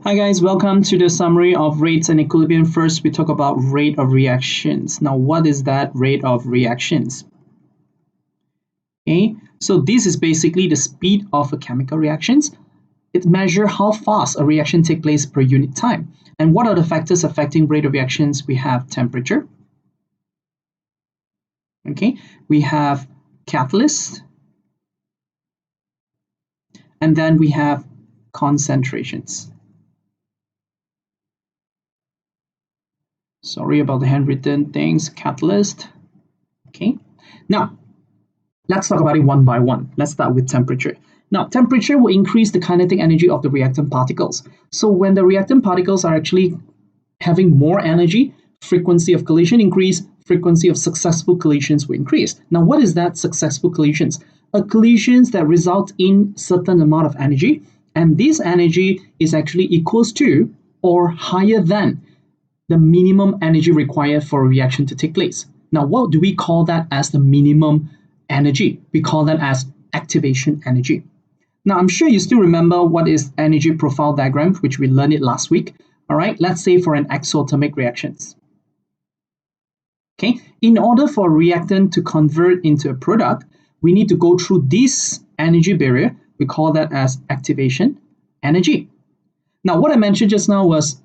Hi guys, welcome to the summary of rates and equilibrium. First, we talk about rate of reactions. Now, what is that rate of reactions? Okay, so this is basically the speed of a chemical reactions. It measures how fast a reaction takes place per unit time. And what are the factors affecting rate of reactions? We have temperature. Okay, we have catalyst. And then we have concentrations. Sorry about the handwritten things, catalyst. Okay, now let's talk about it one by one. Let's start with temperature. Now, temperature will increase the kinetic energy of the reactant particles. So when the reactant particles are actually having more energy, frequency of collision increase, frequency of successful collisions will increase. Now, what is that successful collisions? A collisions that result in certain amount of energy, and this energy is actually equals to or higher than the minimum energy required for a reaction to take place. Now, what do we call that as the minimum energy? We call that as activation energy. Now, I'm sure you still remember what is energy profile diagram, which we learned it last week. All right, let's say for an exothermic reactions. Okay, in order for a reactant to convert into a product, we need to go through this energy barrier. We call that as activation energy. Now, what I mentioned just now was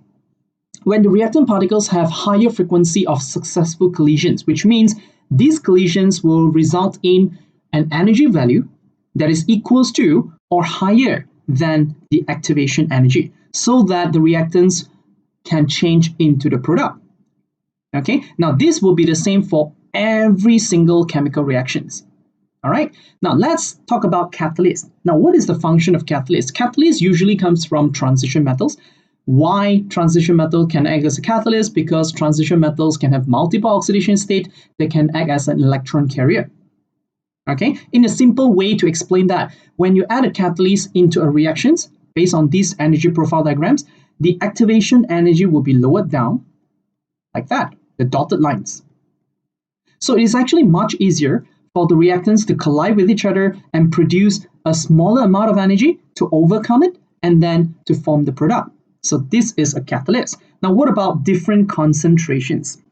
when the reactant particles have higher frequency of successful collisions, which means these collisions will result in an energy value that is equals to or higher than the activation energy, so that the reactants can change into the product. Okay, now this will be the same for every single chemical reactions. All right, now let's talk about catalyst. Now, what is the function of catalyst? Catalyst usually comes from transition metals. Why transition metal can act as a catalyst? Because transition metals can have multiple oxidation state. They can act as an electron carrier. Okay, in a simple way to explain that, when you add a catalyst into a reactions based on these energy profile diagrams, the activation energy will be lowered down like that, the dotted lines. So it is actually much easier for the reactants to collide with each other and produce a smaller amount of energy to overcome it and then to form the product. So this is a catalyst. Now, what about different concentrations?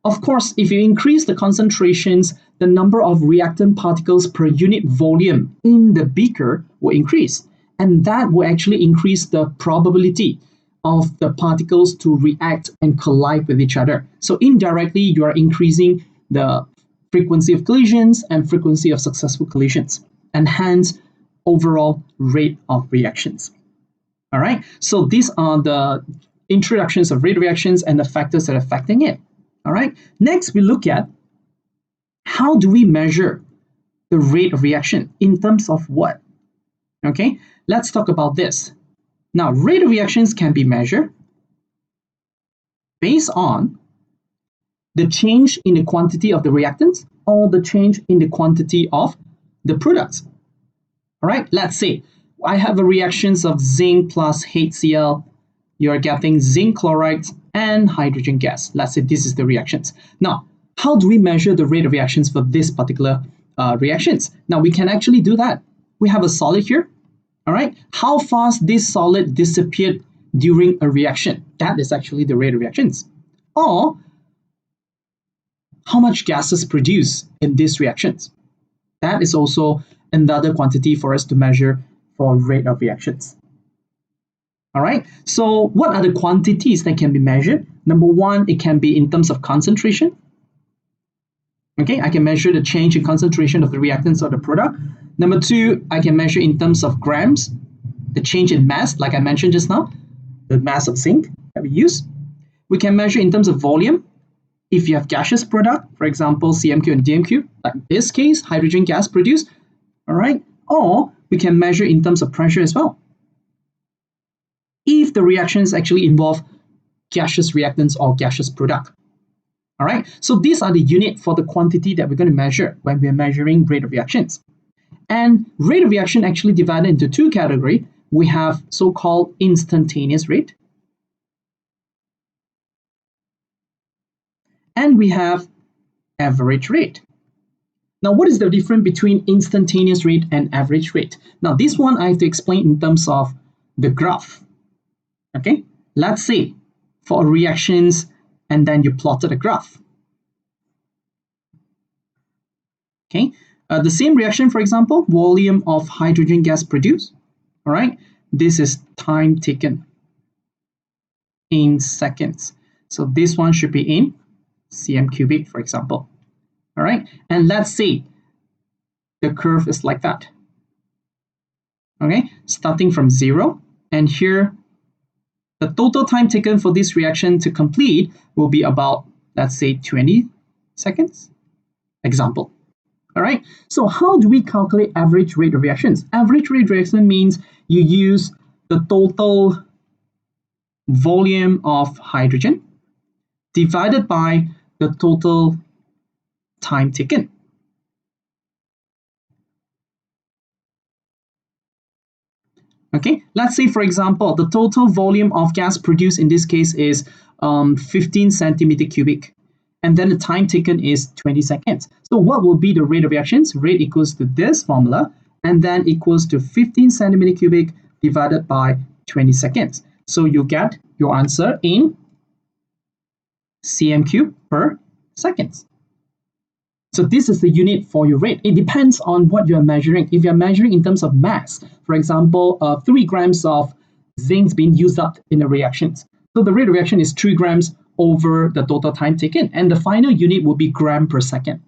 Of course, if you increase the concentrations, the number of reactant particles per unit volume in the beaker will increase. And that will actually increase the probability of the particles to react and collide with each other. So indirectly, you are increasing the frequency of collisions and frequency of successful collisions, and hence overall rate of reactions. All right, so these are the introductions of rate of reactions and the factors that are affecting it. All right, next we look at how do we measure the rate of reaction in terms of what? Okay, let's talk about this. Now, rate of reactions can be measured based on the change in the quantity of the reactants or the change in the quantity of the products. All right, let's say I have a reactions of zinc plus HCl. You're getting zinc chloride and hydrogen gas. Let's say this is the reactions. Now, how do we measure the rate of reactions for this particular reactions? Now, we can actually do that. We have a solid here. All right, how fast this solid disappeared during a reaction. That is actually the rate of reactions. Or how much gases produced in these reactions. That is also another quantity for us to measure for rate of reactions. All right, so what are the quantities that can be measured? Number one, it can be in terms of concentration. Okay, I can measure the change in concentration of the reactants or the product. Number two, I can measure in terms of grams, the change in mass, like I mentioned just now, the mass of zinc that we use. We can measure in terms of volume. If you have gaseous product, for example, CMQ and DMQ, like in this case, hydrogen gas produced, all right? Or we can measure in terms of pressure as well, if the reactions actually involve gaseous reactants or gaseous product. All right, so these are the unit for the quantity that we're going to measure when we're measuring rate of reactions. And rate of reaction actually divided into two categories. We have so-called instantaneous rate, and we have average rate. Now, what is the difference between instantaneous rate and average rate? Now, this one I have to explain in terms of the graph. Okay, let's say for reactions, and then you plotted a graph. Okay, the same reaction, for example, volume of hydrogen gas produced. All right, this is time taken in seconds. So this one should be in cm cubic, for example. All right, and let's say the curve is like that. Okay, starting from 0, and here the total time taken for this reaction to complete will be about, let's say, 20 seconds. Example. All right, so how do we calculate average rate of reactions? Average rate of reaction means you use the total volume of hydrogen divided by the total time taken. Okay, let's say, for example, the total volume of gas produced in this case is 15 centimeter cubic, and then the time taken is 20 seconds. So what will be the rate of reactions? Rate equals to this formula, and then equals to 15 centimeter cubic divided by 20 seconds. So you get your answer in cm cube per seconds. So this is the unit for your rate. It depends on what you're measuring. If you're measuring in terms of mass, for example, 3 grams of zinc being used up in the reactions. So the rate of reaction is 3 grams over the total time taken, and the final unit will be gram per second.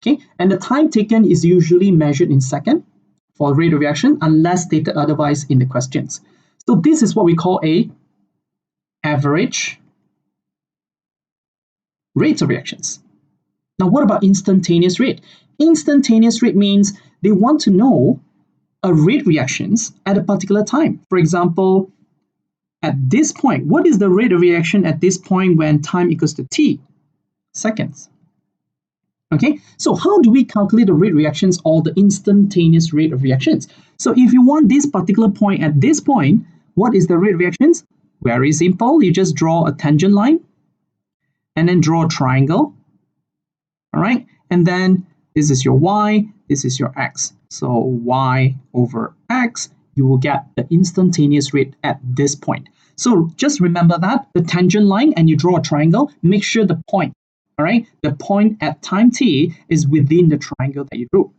Okay, and the time taken is usually measured in second for rate of reaction unless stated otherwise in the questions. So this is what we call a average rate of reactions. Now, what about instantaneous rate? Instantaneous rate means they want to know a rate reactions at a particular time. For example, at this point, what is the rate of reaction at this point when time equals to t? Seconds. Okay, so how do we calculate the rate reactions or the instantaneous rate of reactions? So if you want this particular point at this point, what is the rate of reactions? Very simple. You just draw a tangent line and then draw a triangle. All right, and then this is your y, this is your x. So y over x, you will get the instantaneous rate at this point. So just remember that, the tangent line, and you draw a triangle, make sure the point, all right, the point at time t is within the triangle that you drew.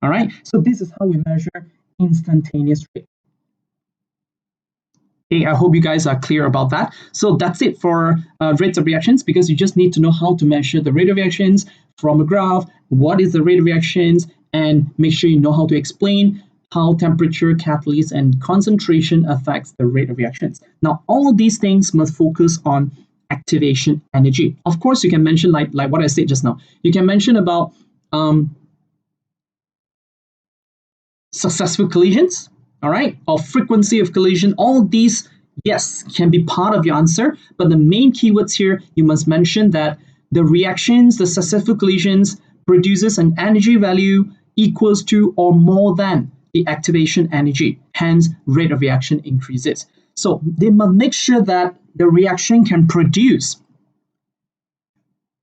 All right, so this is how we measure instantaneous rate. Okay, I hope you guys are clear about that. So that's it for rates of reactions, because you just need to know how to measure the rate of reactions from a graph, what is the rate of reactions, and make sure you know how to explain how temperature, catalyst, and concentration affects the rate of reactions. Now, all these things must focus on activation energy. Of course, you can mention like what I said just now. You can mention about successful collisions, all right, or frequency of collision. All these, yes, can be part of your answer, but the main keywords here, you must mention that the reactions, the successful collisions, produces an energy value equals to or more than the activation energy. Hence, rate of reaction increases. So they must make sure that the reaction can produce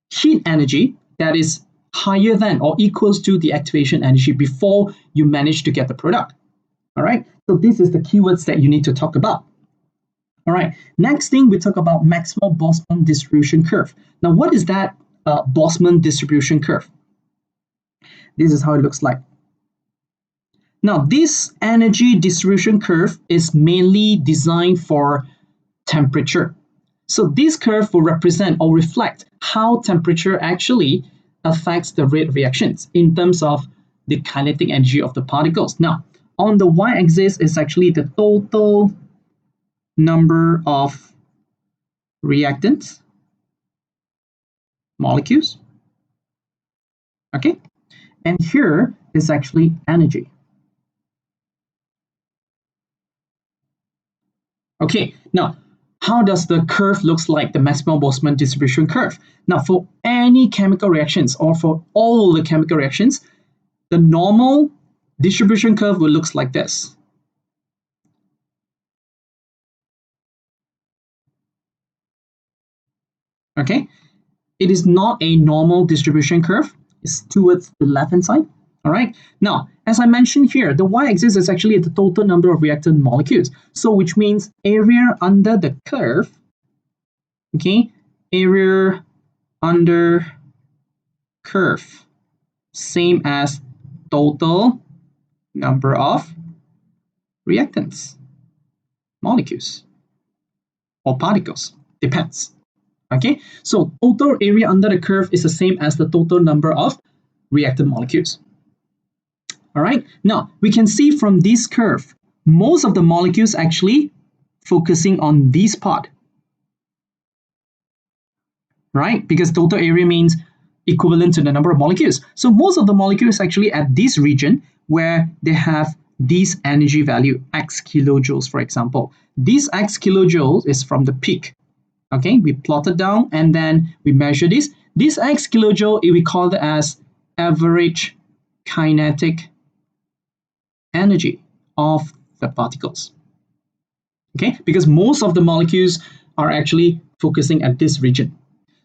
heat energy that is higher than or equals to the activation energy before you manage to get the product. All right, so this is the keywords that you need to talk about. All right, next thing we talk about Maxwell-Boltzmann distribution curve. Now, what is that Boltzmann distribution curve? This is how it looks like. Now, this energy distribution curve is mainly designed for temperature. So this curve will represent or reflect how temperature actually affects the rate of reactions in terms of the kinetic energy of the particles. Now, on the y-axis is actually the total number of reactants molecules. Okay, and here is actually energy. Okay, now how does the curve looks like, the Maxwell-Boltzmann distribution curve? Now, for any chemical reactions or for all the chemical reactions, the normal distribution curve will look like this. Okay, it is not a normal distribution curve. It's towards the left hand side. All right, now as I mentioned here, the y-axis is actually the total number of reactant molecules. So which means area under the curve, okay, area under curve, same as total number of reactants, molecules, or particles, depends. Okay, so total area under the curve is the same as the total number of reactant molecules. All right, now we can see from this curve, most of the molecules actually focusing on this part, right? Because total area means equivalent to the number of molecules. So most of the molecules actually at this region where they have this energy value, x kilojoules, for example. This x kilojoules is from the peak. Okay, we plot it down and then we measure this. This x kilojoule, we call it as average kinetic energy of the particles. Okay, because most of the molecules are actually focusing at this region.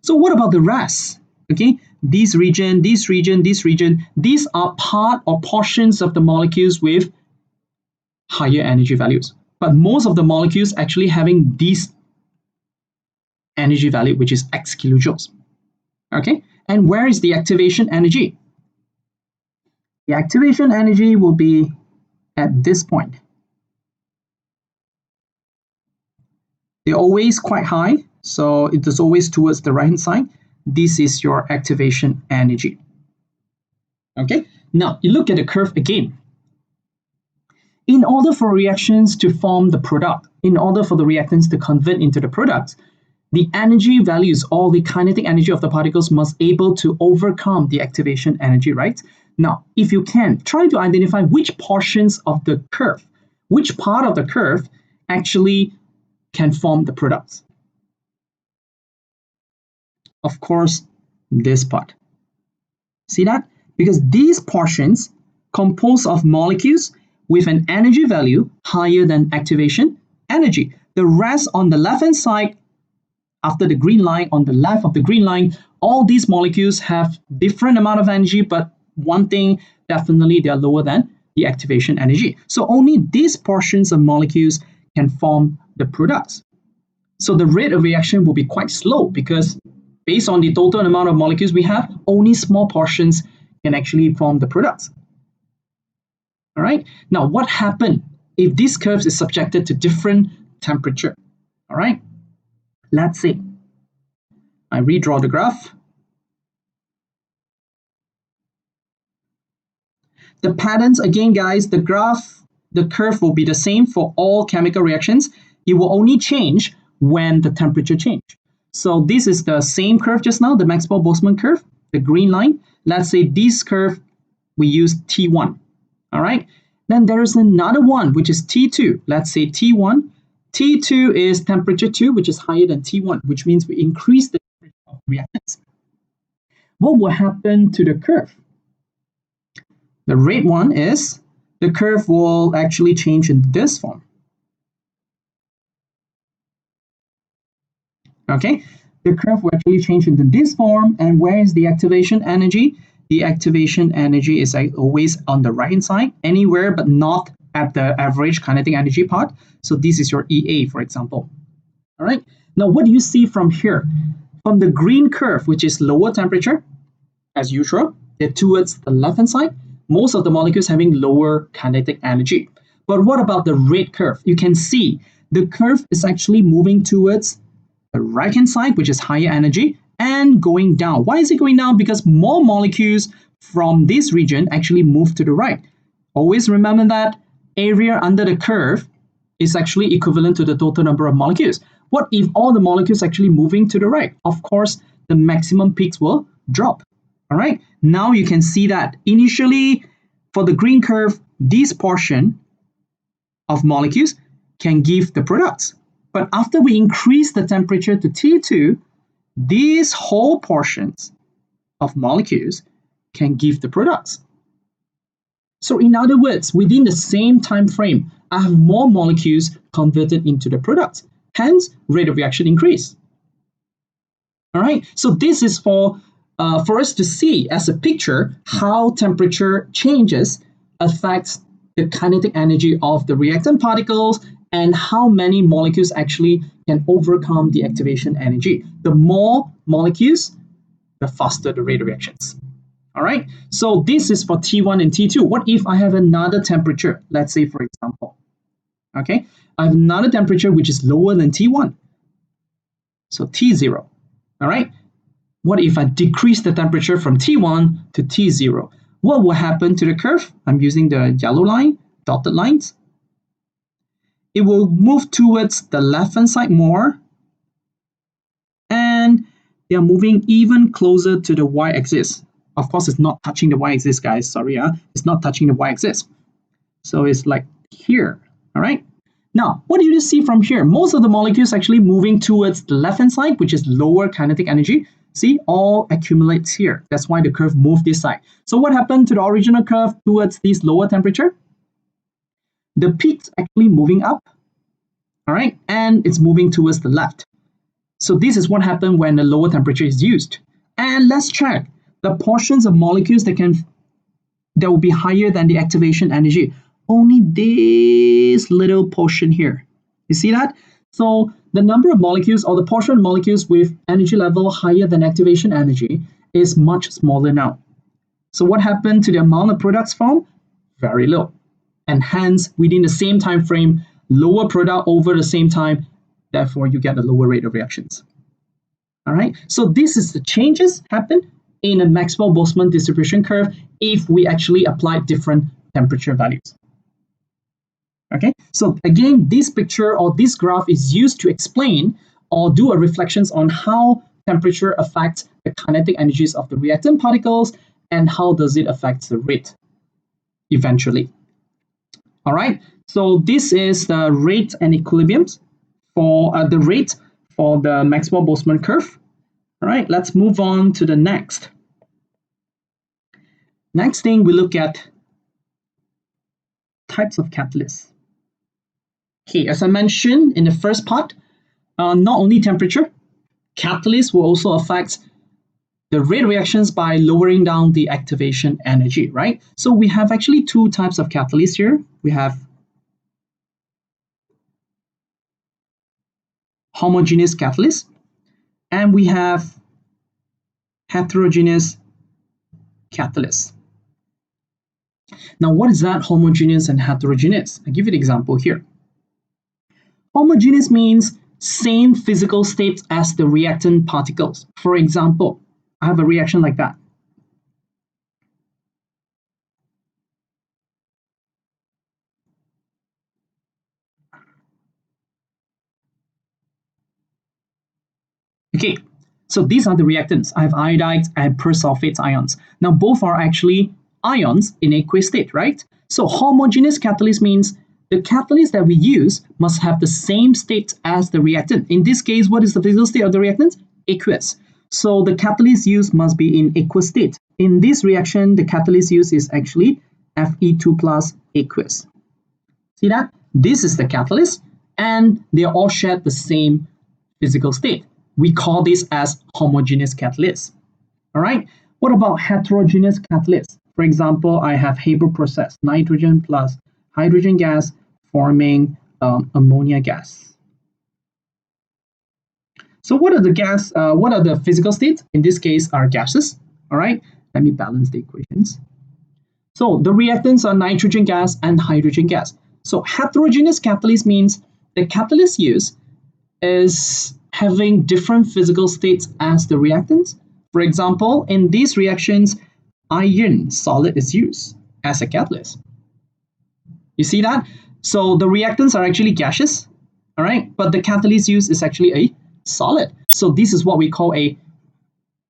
So what about the rest? Okay, this region, this region, this region, these are part or portions of the molecules with higher energy values. But most of the molecules actually having this energy value, which is x kilojoules. Okay, and where is the activation energy? The activation energy will be at this point. They're always quite high, so it is always towards the right hand side. This is your activation energy. Okay, now you look at the curve again. In order for reactions to form the product, in order for the reactants to convert into the products, the energy values or the kinetic energy of the particles must able to overcome the activation energy, right? Now, if you can, try to identify which portions of the curve, which part of the curve actually can form the products. Of course, this part. See that? Because these portions compose of molecules with an energy value higher than activation energy. The rest on the left-hand side, after the green line, on the left of the green line, all these molecules have different amount of energy, but one thing, definitely they are lower than the activation energy. So only these portions of molecules can form the products. So the rate of reaction will be quite slow because based on the total amount of molecules we have, only small portions can actually form the products. All right. Now, what happens if this curve is subjected to different temperature? All right. Let's see. I redraw the graph. The patterns, again, guys, the curve will be the same for all chemical reactions. It will only change when the temperature change. So this is the same curve just now, the Maxwell-Boltzmann curve, the green line. Let's say this curve, we use T1. All right. Then there is another one, which is T2. Let's say T1. T2 is temperature 2, which is higher than T1, which means we increase the temperature of reactants. What will happen to the curve? The red one is the curve will actually change in this form. Okay, the curve will actually change into this form. And where is the activation energy? The activation energy is always on the right hand side, anywhere but not at the average kinetic energy part. So this is your EA, for example. All right. Now, what do you see from here? From the green curve, which is lower temperature, as usual, they're towards the left-hand side. Most of the molecules having lower kinetic energy. But what about the red curve? You can see the curve is actually moving towards the right-hand side, which is higher energy, and going down. Why is it going down? Because more molecules from this region actually move to the right. Always remember that area under the curve is actually equivalent to the total number of molecules. What if all the molecules actually moving to the right? Of course, the maximum peaks will drop. All right, now you can see that initially for the green curve, this portion of molecules can give the products. But after we increase the temperature to T2, these whole portions of molecules can give the products. So in other words, within the same time frame, I have more molecules converted into the products. Hence, rate of reaction increase. All right, so this is for us to see as a picture how temperature changes affects the kinetic energy of the reactant particles and how many molecules actually can overcome the activation energy. The more molecules, the faster the rate of reactions. All right, so this is for T1 and T2. What if I have another temperature? Let's say, for example, okay, I have another temperature which is lower than T1. So T0, all right? What if I decrease the temperature from T1 to T0? What will happen to the curve? I'm using the yellow line, dotted lines. It will move towards the left-hand side more, and they are moving even closer to the y-axis. Of course, it's not touching the y-axis, guys. Sorry, it's not touching the y-axis. So it's like here, all right? Now, what do you see from here? Most of the molecules actually moving towards the left-hand side, which is lower kinetic energy. See, all accumulates here. That's why the curve moved this side. So what happened to the original curve towards this lower temperature? The peak's actually moving up, all right? And it's moving towards the left. So this is what happened when the lower temperature is used. And let's check the portions of molecules that will be higher than the activation energy. Only this little portion here. You see that? So the number of molecules or the portion of molecules with energy level higher than activation energy is much smaller now. So what happened to the amount of products formed? Very low. And hence, within the same time frame, lower product over the same time, therefore you get a lower rate of reactions. All right, so this is the changes happen in a Maxwell-Boltzmann distribution curve if we actually apply different temperature values. Okay, so again, this picture or this graph is used to explain or do a reflections on how temperature affects the kinetic energies of the reactant particles and how does it affect the rate eventually. All right, so this is the rate and equilibriums for the rate for the Maxwell-Boltzmann curve. All right, let's move on to the next. Next thing, we look at types of catalysts. Okay, as I mentioned in the first part, not only temperature, catalysts will also affect the rate reactions by lowering down the activation energy, right? So we have actually two types of catalysts here. We have homogeneous catalysts, and we have heterogeneous catalysts. Now, what is that homogeneous and heterogeneous? I'll give you an example here. Homogeneous means same physical state as the reactant particles. For example, I have a reaction like that. Okay, so these are the reactants. I have iodides and persulfate ions. Now, both are actually ions in aqueous state, right? So homogeneous catalyst means the catalyst that we use must have the same state as the reactant. In this case, what is the physical state of the reactant? Aqueous. So the catalyst used must be in aqueous state. In this reaction, the catalyst used is actually Fe2 plus aqueous. See that? This is the catalyst, and they all share the same physical state. We call this as homogeneous catalyst. All right. What about heterogeneous catalyst? For example, I have Haber process, nitrogen plus hydrogen gas forming ammonia gas. So what are the gas? What are the physical states? In this case, are gases. All right. Let me balance the equations. So the reactants are nitrogen gas and hydrogen gas. So heterogeneous catalyst means the catalyst used is having different physical states as the reactants. For example, in these reactions, iron solid is used as a catalyst. You see that? So the reactants are actually gaseous, all right? But the catalyst used is actually a solid. So this is what we call a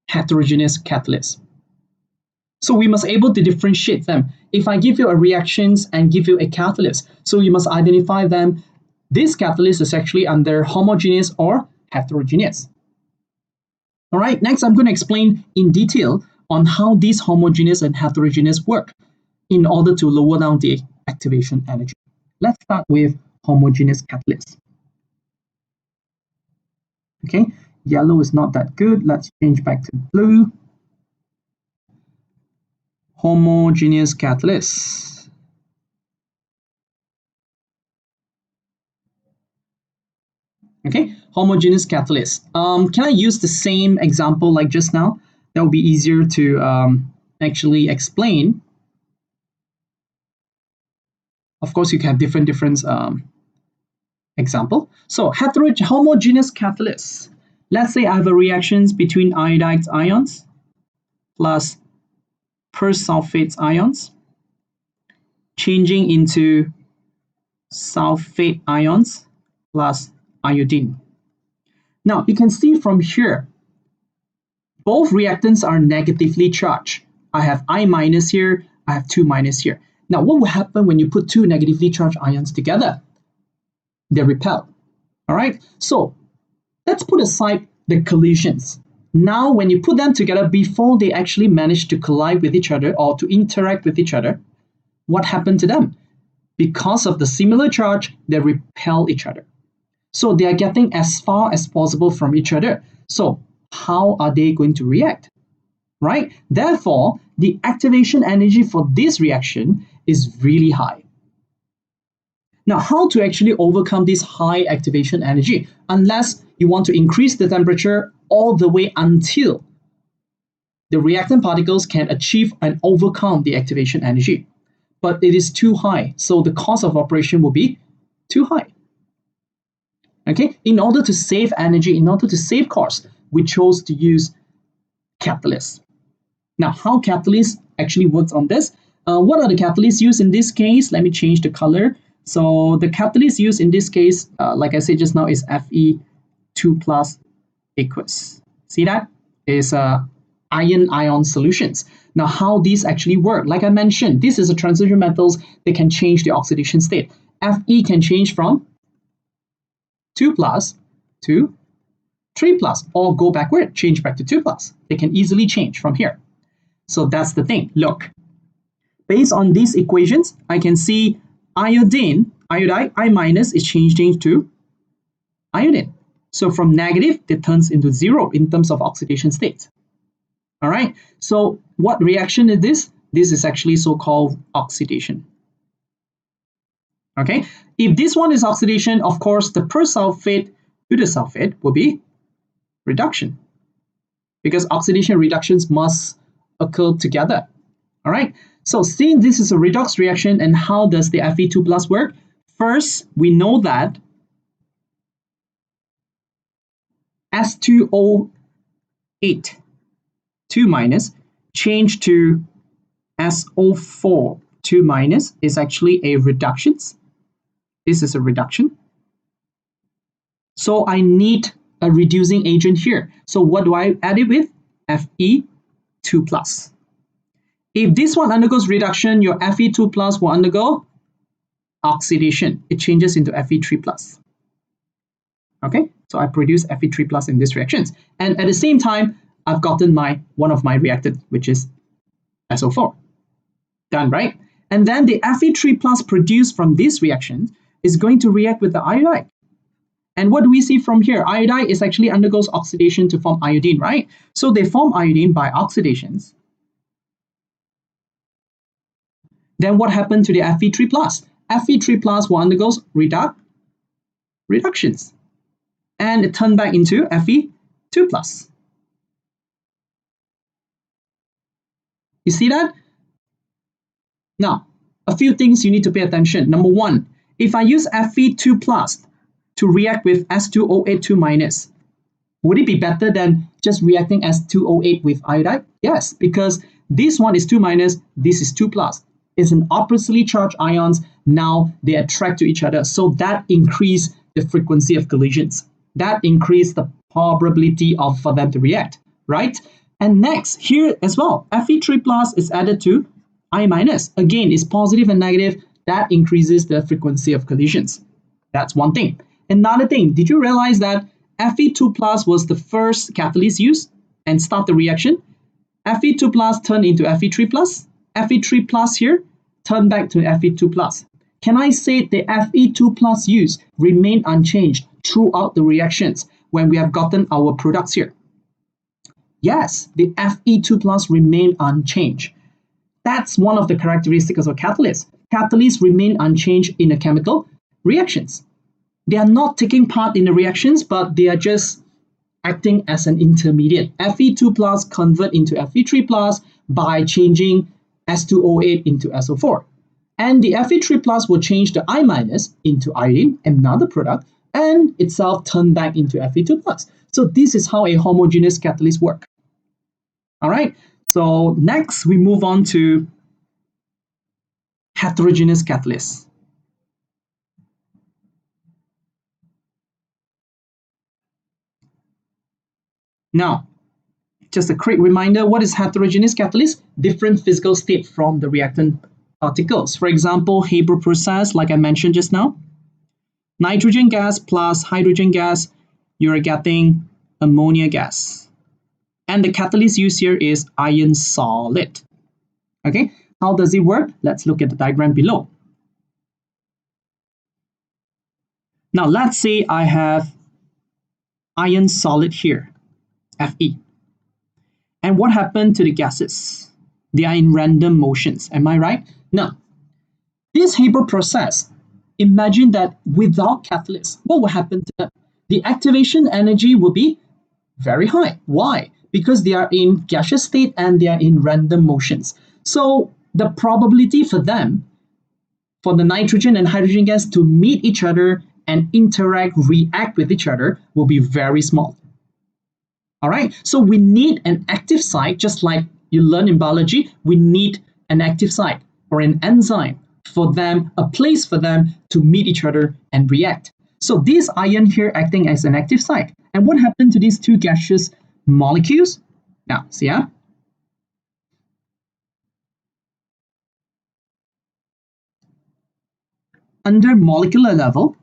heterogeneous catalyst. So we must able to differentiate them. If I give you a reactions and give you a catalyst, so you must identify them. This catalyst is actually under homogeneous or heterogeneous. All right, next I'm going to explain in detail on how these homogeneous and heterogeneous work in order to lower down the activation energy. Let's start with homogeneous catalysts. Okay, yellow is not that good. Let's change back to blue. Homogeneous catalysts. Okay, homogeneous catalyst. Can I use the same example like just now? That will be easier to actually explain. Of course, you can have different example. So homogeneous catalysts. Let's say I have a reactions between iodide ions plus persulfate ions changing into sulfate ions plus iodine. Now you can see from here, both reactants are negatively charged. I have I minus here, I have 2 minus here. Now what will happen when you put two negatively charged ions together? They repel. All right, so let's put aside the collisions. Now when you put them together, before they actually manage to collide with each other or to interact with each other, what happened to them? Because of the similar charge, they repel each other. So they are getting as far as possible from each other. So how are they going to react? Right? Therefore, the activation energy for this reaction is really high. Now, how to actually overcome this high activation energy? Unless you want to increase the temperature all the way until the reactant particles can achieve and overcome the activation energy. But it is too high, so the cost of operation will be too high. Okay, in order to save energy, in order to save costs, we chose to use catalysts. Now, how catalyst actually works on this? What are the catalysts used in this case? Let me change the color. So the catalyst used in this case, like I said just now, is Fe2 plus aqueous. See that? Is iron-ion solutions. Now, how these actually work? Like I mentioned, this is a transition metals. They can change the oxidation state. Fe can change from 2 plus to 3 plus, or go backward, change back to 2 plus. They can easily change from here. So that's the thing. Look, based on these equations, I can see iodide, I minus is changing to iodine. So from negative, it turns into 0 in terms of oxidation state. All right. So what reaction is this? This is actually so-called oxidation. Okay. If this one is oxidation, of course, the persulfate to the sulfate will be reduction, because oxidation reductions must occur together. All right. So seeing this is a redox reaction, and how does the Fe2 plus work? First, we know that S2O8 2 minus change to SO4 2 minus is actually a reduction. This is a reduction. So I need a reducing agent here. So what do I add it with? Fe2 plus. If this one undergoes reduction, your Fe2 plus will undergo oxidation. It changes into Fe3 plus. Okay, so I produce Fe3 plus in these reactions. And at the same time, I've gotten one of my reactant, which is SO4. Done, right? And then the Fe3 plus produced from this reaction is going to react with the iodide. And what do we see from here? Iodide is actually undergoes oxidation to form iodine, right? So they form iodine by oxidations. Then what happened to the Fe3 plus? Fe3 plus will undergo reductions. And it turned back into Fe2 plus. You see that? Now, a few things you need to pay attention. Number one, if I use Fe2 plus to react with S2O8 2 minus, would it be better than just reacting S2O8 with iodide? Yes, because this one is 2 minus, this is 2 plus. It's an oppositely charged ions. Now they attract to each other. So that increases the frequency of collisions. That increases the probability for them to react, right? And next, here as well, Fe3 plus is added to I minus. Again, it's positive and negative. That increases the frequency of collisions. That's one thing. Another thing, did you realize that Fe2 plus was the first catalyst used and start the reaction? Fe2 plus turned into Fe3 plus. Fe3 plus here turned back to Fe2 plus. Can I say the Fe2 plus use remain unchanged throughout the reactions when we have gotten our products here? Yes, the Fe2 plus remain unchanged. That's one of the characteristics of catalysts. Catalysts remain unchanged in the chemical reactions. They are not taking part in the reactions, but they are just acting as an intermediate. Fe2 plus convert into Fe3 plus by changing S2O8 into SO4. And the Fe3 plus will change the I minus into iodine, another product, and itself turn back into Fe2 plus. So this is how a homogeneous catalyst works. All right, so next we move on to heterogeneous catalysts. Now, just a quick reminder, what is heterogeneous catalyst? Different physical state from the reactant particles. For example, Haber process, like I mentioned just now, nitrogen gas plus hydrogen gas, you're getting ammonia gas. And the catalyst used here is iron solid. Okay, how does it work? Let's look at the diagram below. Now, let's say I have iron solid here, Fe. And what happened to the gases? They are in random motions, am I right? Now, this Haber process, imagine that without catalysts, what will happen to them? The activation energy will be very high. Why? Because they are in gaseous state and they are in random motions. So the probability for them, for the nitrogen and hydrogen gas to meet each other and interact, react with each other will be very small. All right, so we need an active site, just like you learn in biology, we need an active site or an enzyme for them, a place for them to meet each other and react. So this ion here acting as an active site. And what happened to these two gaseous molecules? Now, see, yeah? Under molecular level,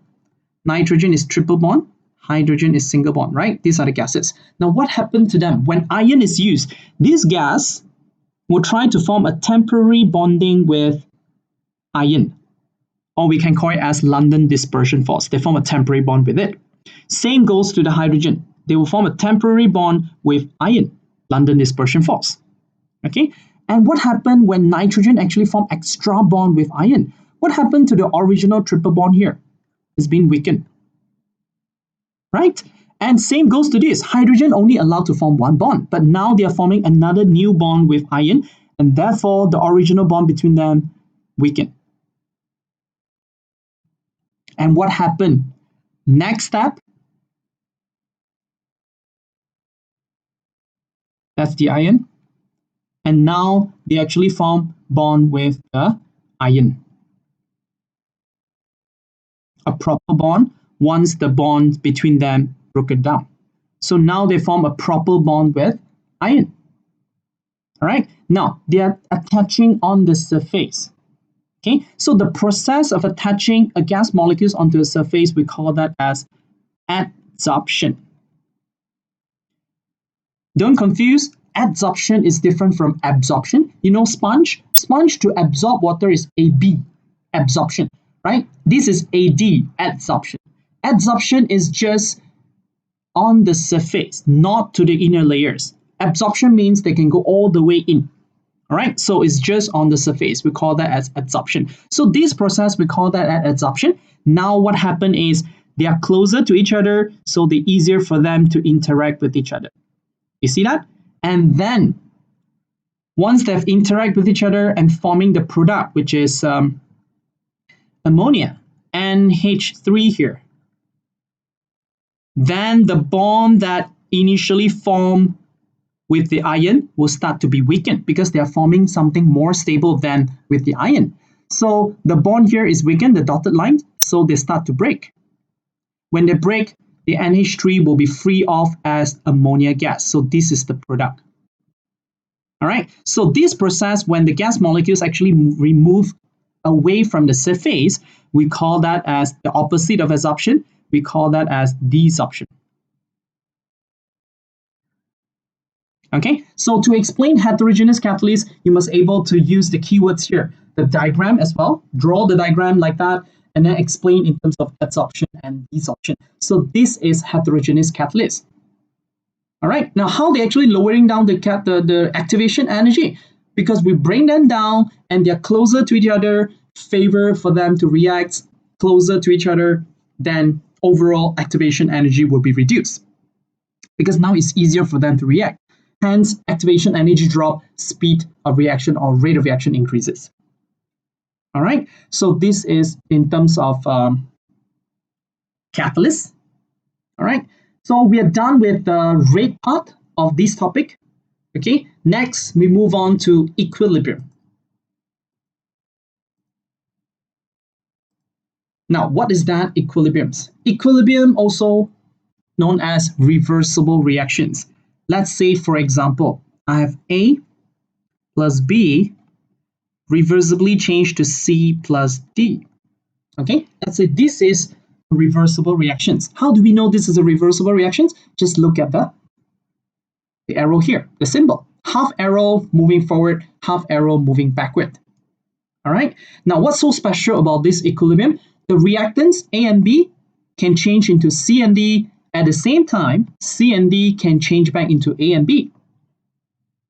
nitrogen is triple bond, hydrogen is single bond, right? These are the gases. Now, what happened to them? When iron is used, this gas will try to form a temporary bonding with iron, or we can call it as London dispersion force. They form a temporary bond with it. Same goes to the hydrogen. They will form a temporary bond with iron, London dispersion force. Okay? And what happened when nitrogen actually formed extra bond with iron? What happened to the original triple bond here? It's been weakened. Right? And same goes to this. Hydrogen only allowed to form one bond, but now they are forming another new bond with iron, and therefore the original bond between them weakened. And what happened? Next step, that's the iron. And now they actually form bond with the iron. A proper bond once the bond between them broken down. So now they form a proper bond with iron. All right, now they are attaching on the surface. Okay, so the process of attaching a gas molecules onto a surface, we call that as adsorption. Don't confuse, adsorption is different from absorption. You know sponge? Sponge to absorb water is AB, absorption, right? This is AD, adsorption. Adsorption is just on the surface, not to the inner layers. Absorption means they can go all the way in. All right, so it's just on the surface. We call that as adsorption. So this process, we call that as adsorption. Now what happened is they are closer to each other, so they're easier for them to interact with each other. You see that? And then once they've interacted with each other and forming the product, which is ammonia, NH3 here, then the bond that initially formed with the iron will start to be weakened because they are forming something more stable than with the iron. So the bond here is weakened, the dotted line, so they start to break. When they break, the NH3 will be free off as ammonia gas. So this is the product. All right, so this process, when the gas molecules actually remove away from the surface, we call that as the opposite of adsorption. We call that as desorption. Okay, so to explain heterogeneous catalysts, you must able to use the keywords here, the diagram as well, draw the diagram like that, and then explain in terms of adsorption and desorption. So this is heterogeneous catalyst. All right, now how they actually lowering down the activation energy? Because we bring them down and they're closer to each other, favor for them to react closer to each other, then overall activation energy will be reduced because now it's easier for them to react. Hence, activation energy drop, speed of reaction or rate of reaction increases. All right, so this is in terms of catalysts. All right, so we are done with the rate part of this topic. Okay, next we move on to equilibrium. Now, what is that equilibrium? Equilibrium, also known as reversible reactions. Let's say, for example, I have A plus B reversibly changed to C plus D. Okay, let's say this is reversible reactions. How do we know this is a reversible reaction? Just look at the arrow here, the symbol. Half arrow moving forward, half arrow moving backward. All right, now what's so special about this equilibrium? The reactants A and B can change into C and D. At the same time, C and D can change back into A and B.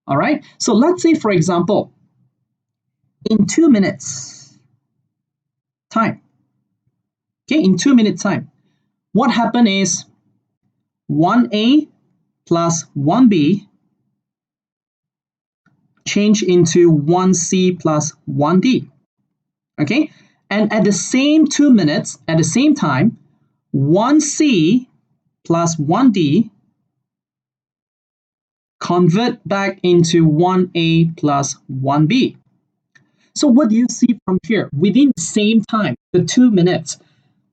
All right, so let's say, for example, in 2 minutes time, okay, in 2 minutes time, what happened is 1A plus 1B change into 1C plus 1D. Okay, and at the same 2 minutes, at the same time, 1C plus 1D convert back into 1A plus 1B. So what do you see from here? Within the same time, the 2 minutes,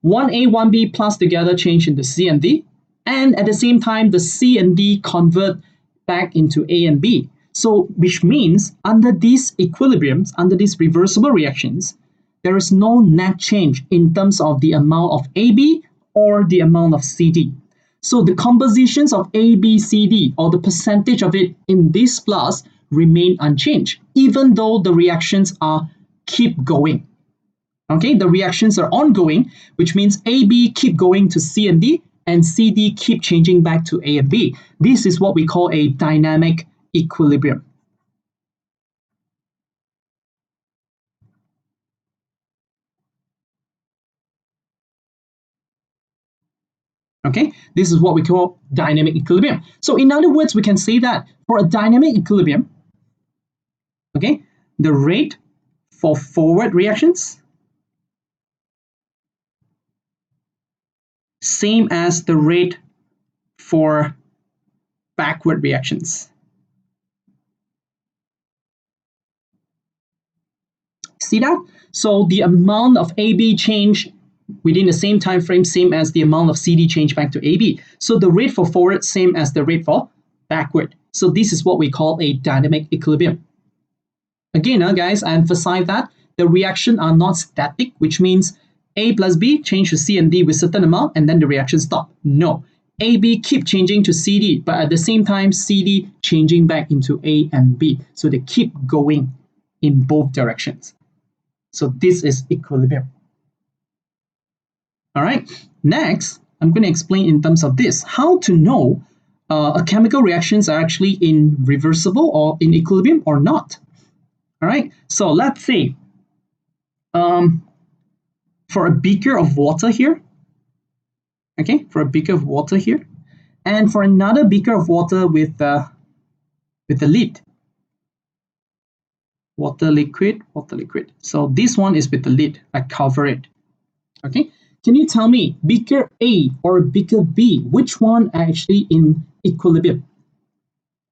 1A, 1B plus together change into C and D, and at the same time, the C and D convert back into A and B. So which means under these equilibriums, under these reversible reactions, there is no net change in terms of the amount of AB or the amount of CD. So the compositions of A, B, C, D, or the percentage of it in this plus remain unchanged, even though the reactions are keep going. Okay, the reactions are ongoing, which means AB keep going to C and D, and CD keep changing back to A and B. This is what we call a dynamic equilibrium. Okay, this is what we call dynamic equilibrium. So in other words, we can say that for a dynamic equilibrium, okay, the rate for forward reactions same as the rate for backward reactions. See that? So the amount of AB change within the same time frame, same as the amount of CD change back to AB. So the rate for forward, same as the rate for backward. So this is what we call a dynamic equilibrium. Again, guys, I emphasize that the reaction are not static, which means A plus B change to C and D with certain amount, and then the reaction stop. No, AB keep changing to CD, but at the same time, CD changing back into A and B. So they keep going in both directions. So this is equilibrium. All right, next, I'm going to explain in terms of this, how to know a chemical reactions are actually in reversible or in equilibrium or not. All right, so let's say for a beaker of water here, okay, for a beaker of water here, and for another beaker of water with the lid, water liquid. So this one is with the lid, I cover it. Okay, can you tell me beaker A or beaker B, which one are actually in equilibrium?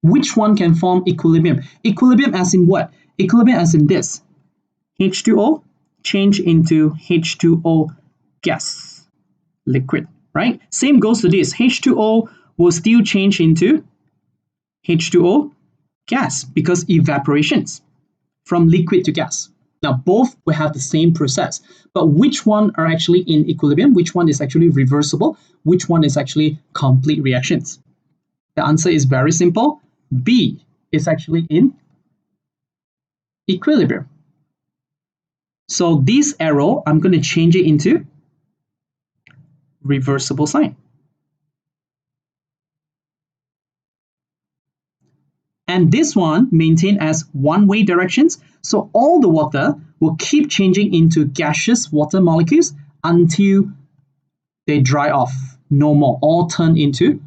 Which one can form equilibrium? Equilibrium as in what? Equilibrium as in this. H2O change into H2O gas, liquid, right? Same goes to this. H2O will still change into H2O gas because evaporations from liquid to gas. Now, both will have the same process, but which one are actually in equilibrium? Which one is actually reversible? Which one is actually complete reactions? The answer is very simple. B is actually in equilibrium. So this arrow, I'm going to change it into reversible sign. And this one maintained as one-way directions. So all the water will keep changing into gaseous water molecules until they dry off, no more, all turn into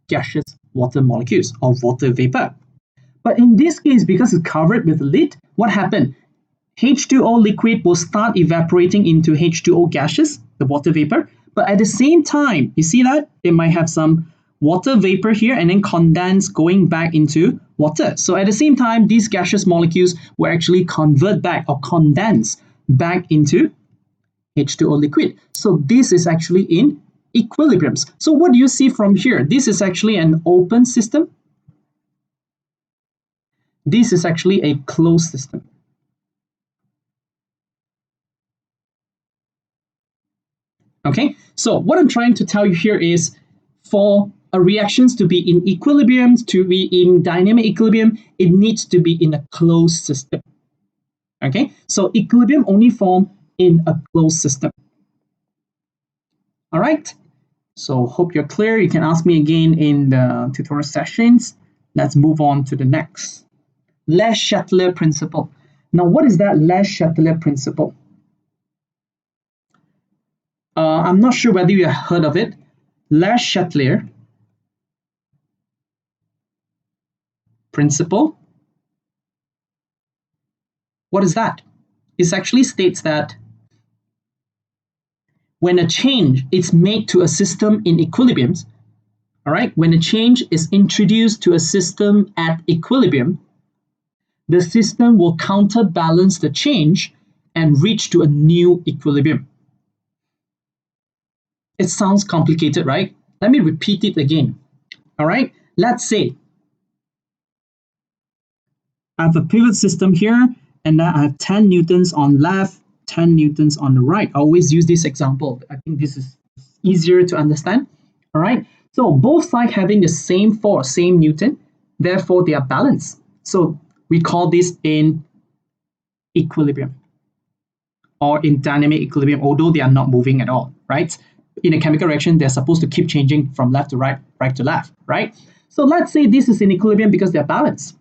gaseous water molecules or water vapor. But in this case, because it's covered with a lid, what happened? H2O liquid will start evaporating into H2O gases, the water vapor. But at the same time, you see that? They might have some water vapor here and then condense going back into water. So at the same time, these gaseous molecules will actually convert back or condense back into H2O liquid. So this is actually in equilibriums. So what do you see from here? This is actually an open system. This is actually a closed system. Okay, so what I'm trying to tell you here is for a reactions to be in equilibrium, to be in dynamic equilibrium, it needs to be in a closed system. Okay, so equilibrium only form in a closed system. All right, so hope you're clear. You can ask me again in the tutorial sessions. Let's move on to the next. Le Chatelet principle. Now, what is that Le Chatelet principle? I'm not sure whether you have heard of it. Le Chatelet principle. What is that? It actually states that when a change is made to a system in equilibriums, all right, when a change is introduced to a system at equilibrium, the system will counterbalance the change and reach to a new equilibrium. It sounds complicated, right? Let me repeat it again. All right, let's say I have a pivot system here, and I have 10 newtons on left, 10 newtons on the right. I always use this example. I think this is easier to understand. All right, so both sides having the same force, same Newton, therefore they are balanced. So we call this in equilibrium or in dynamic equilibrium, although they are not moving at all, right? In a chemical reaction, they're supposed to keep changing from left to right, right to left, right? So let's say this is in equilibrium because they're balanced,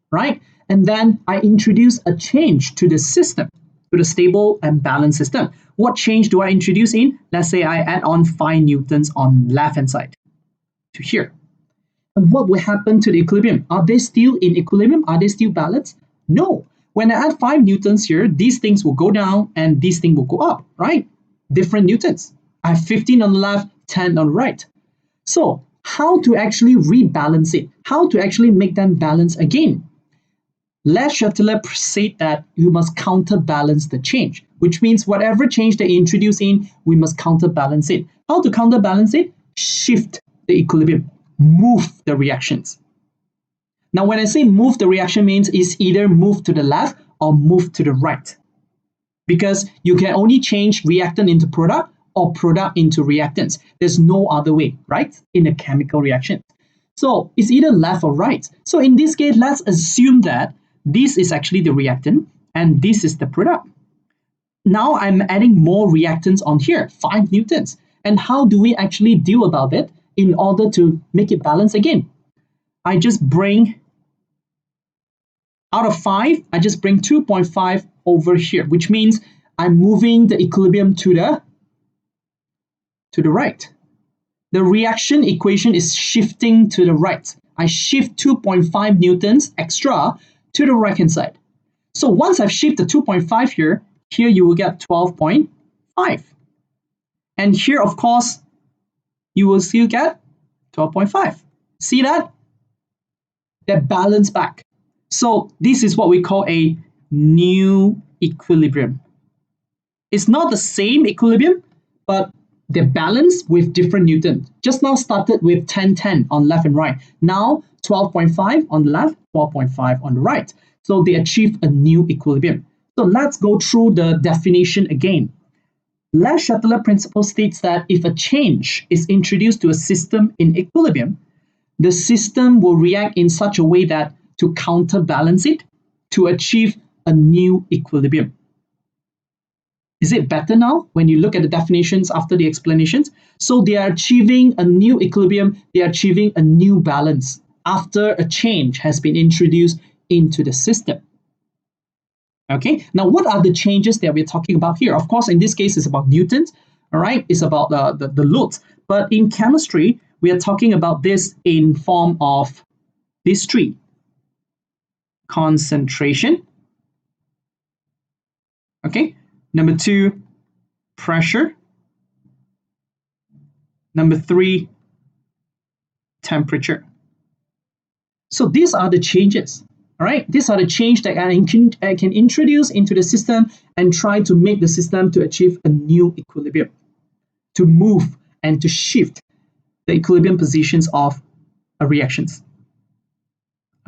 right? And then I introduce a change to the system, to the stable and balanced system. What change do I introduce in? Let's say I add on 5 newtons on left-hand side to here. And what will happen to the equilibrium? Are they still in equilibrium? Are they still balanced? No. When I add 5 newtons here, these things will go down and these things will go up, right? Different newtons. I have 15 on the left, 10 on the right. So how to actually rebalance it? How to actually make them balance again? Le Chatelet said that you must counterbalance the change, which means whatever change they introduce in, we must counterbalance it. How to counterbalance it? Shift the equilibrium, move the reactions. Now, when I say move the reaction means it's either move to the left or move to the right. Because you can only change reactant into product or product into reactants. There's no other way, right? In a chemical reaction. So it's either left or right. So in this case, let's assume that this is actually the reactant and this is the product. Now I'm adding more reactants on here, 5 newtons. And how do we actually deal about it in order to make it balance again? I just bring, out of 5, I just bring 2.5 over here, which means I'm moving the equilibrium to the right. The reaction equation is shifting to the right. I shift 2.5 newtons extra to the right-hand side. So once I've shifted 2.5 here you will get 12.5. And here, of course, you will still get 12.5. See that? That balance back. So this is what we call a new equilibrium. It's not the same equilibrium, but they're balanced with different newtons. Just now started with 10, on left and right. Now 12.5 on the left, 12.5 on the right. So they achieve a new equilibrium. So let's go through the definition again. Le Chatelet principle states that if a change is introduced to a system in equilibrium, the system will react in such a way that to counterbalance it to achieve a new equilibrium. Is it better now when you look at the definitions after the explanations? So they are achieving a new equilibrium, they are achieving a new balance after a change has been introduced into the system. Okay, now what are the changes that we're talking about here? Of course, in this case, it's about newtons. All right, it's about the loads. But in chemistry, we are talking about this in form of these three: concentration. Okay. Number two, pressure. Number three, temperature. So these are the changes. All right, these are the change that I can introduce into the system and try to make the system to achieve a new equilibrium, to move and to shift the equilibrium positions of reactions.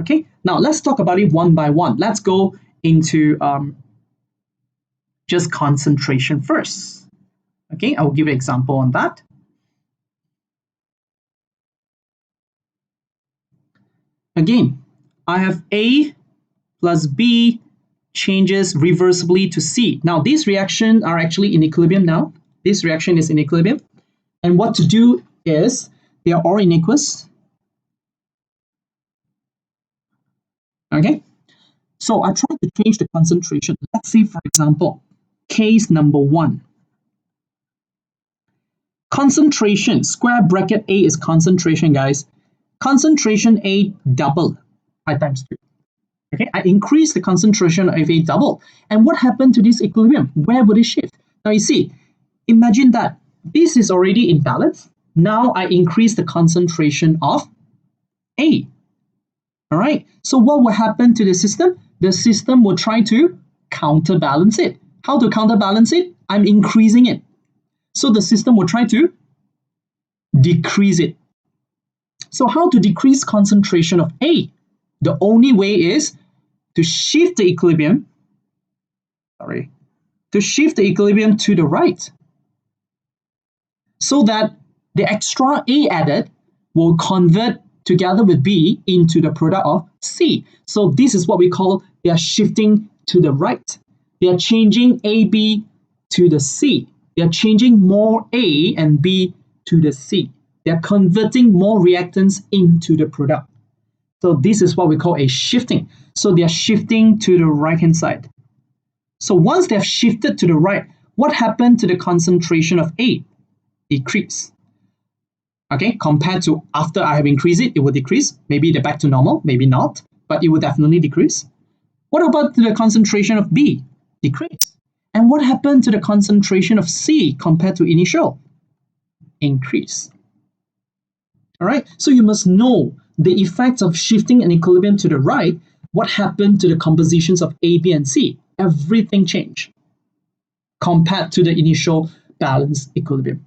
Okay, now let's talk about it one by one. Let's go into just concentration first. Okay, I will give an example on that. Again, I have A plus B changes reversibly to C. Now, these reactions are actually in equilibrium now. This reaction is in equilibrium. And what to do is, they are all in aqueous. Okay, so I try to change the concentration. Let's say, for example, case number 1. Concentration, square bracket A is concentration, guys. Concentration A double, I times 2. Okay, I increase the concentration of A double. And what happened to this equilibrium? Where would it shift? Now you see, imagine that this is already in balance. Now I increase the concentration of A. All right, so what will happen to the system? The system will try to counterbalance it. How to counterbalance it? I'm increasing it. So the system will try to decrease it. So how to decrease concentration of A? The only way is to shift the equilibrium, to the right, so that the extra A added will convert together with B into the product of C. So this is what we call, they are shifting to the right. They are changing AB to the C. They are changing more A and B to the C. They are converting more reactants into the product. So this is what we call a shifting. So they are shifting to the right-hand side. So once they have shifted to the right, what happened to the concentration of A? Decrease. Okay, compared to after I have increased it, it will decrease. Maybe they're back to normal, maybe not, but it will definitely decrease. What about the concentration of B? Decrease. And what happened to the concentration of C compared to initial? Increase. All right, so you must know the effects of shifting an equilibrium to the right. What happened to the compositions of A, B, and C? Everything changed compared to the initial balanced equilibrium.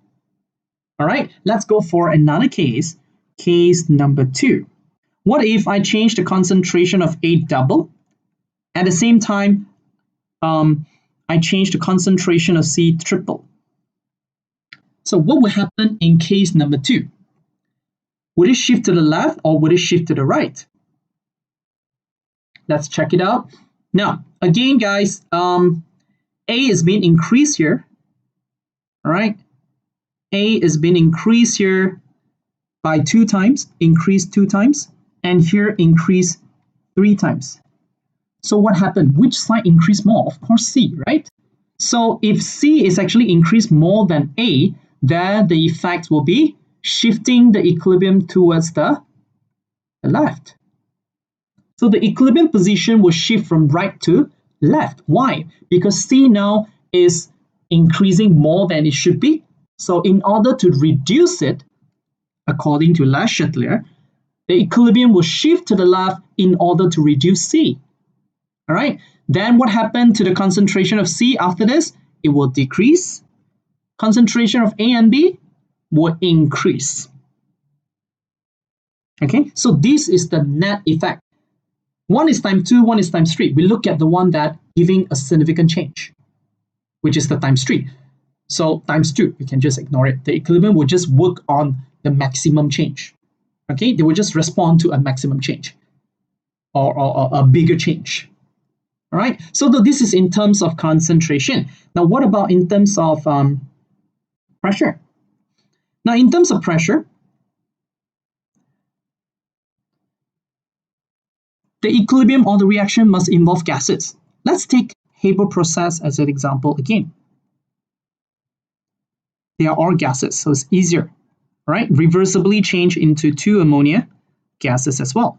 All right, let's go for another case, case number 2. What if I change the concentration of A double? At the same time, I change the concentration of C triple. So what will happen in case number 2? Would it shift to the left or would it shift to the right? Let's check it out. Now, again, guys, A is being increased here. All right, A is being increased here by 2 times, increased 2 times, and here increased 3 times. So what happened? Which side increased more? Of course, C, right? So if C is actually increased more than A, then the effect will be shifting the equilibrium towards the left. So the equilibrium position will shift from right to left. Why? Because C now is increasing more than it should be. So in order to reduce it, according to Le Chatelier, the equilibrium will shift to the left in order to reduce C. All right, then what happened to the concentration of C after this? It will decrease. Concentration of A and B will increase. Okay, so this is the net effect. One is times 2, one is times 3. We look at the one that giving a significant change, which is the times 3. So times 2, we can just ignore it. The equilibrium will just work on the maximum change. Okay, they will just respond to a maximum change or a bigger change. All right, so this is in terms of concentration. Now, what about in terms of pressure? Now, in terms of pressure, the equilibrium or the reaction must involve gases. Let's take Haber process as an example again. They are all gases, so it's easier. All right, reversibly change into 2 ammonia gases as well.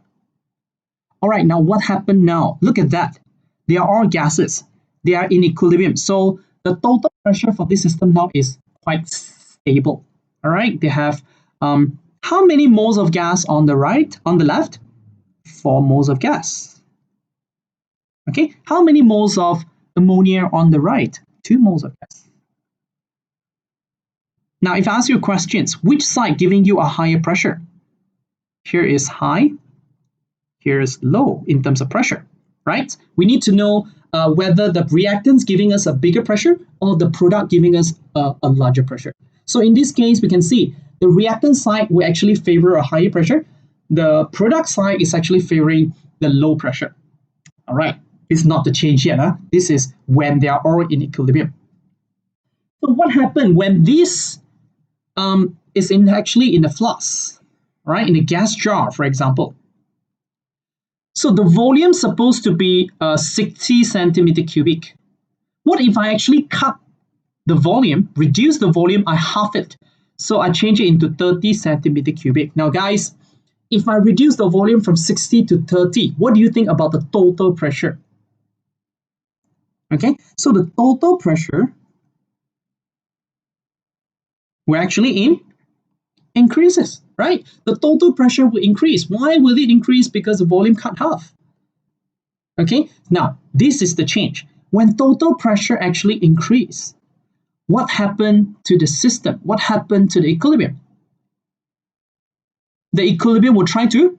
All right, now what happened now? Look at that. They are all gases. They are in equilibrium. So the total pressure for this system now is quite stable. All right, they have how many moles of gas on the right, on the left? 4 moles of gas. Okay, how many moles of ammonia on the right? 2 moles of gas. Now, if I ask you questions, which side giving you a higher pressure? Here is high, here is low in terms of pressure, right? We need to know whether the reactant's giving us a bigger pressure or the product giving us a larger pressure. So in this case, we can see the reactant side will actually favor a higher pressure. The product side is actually favoring the low pressure. All right, it's not the change yet. This is when they are all in equilibrium. So what happened when this is actually in a flask, right? In a gas jar, for example. So the volume is supposed to be 60 centimeter cubic. What if I actually cut the volume, reduce the volume, I half it. So I change it into 30 centimeter cubic. Now guys, if I reduce the volume from 60 to 30, what do you think about the total pressure? Okay, so the total pressure will actually increases, right? The total pressure will increase. Why will it increase? Because the volume cut half. Okay, now this is the change. When total pressure actually increase, what happened to the system? What happened to the equilibrium? The equilibrium will try to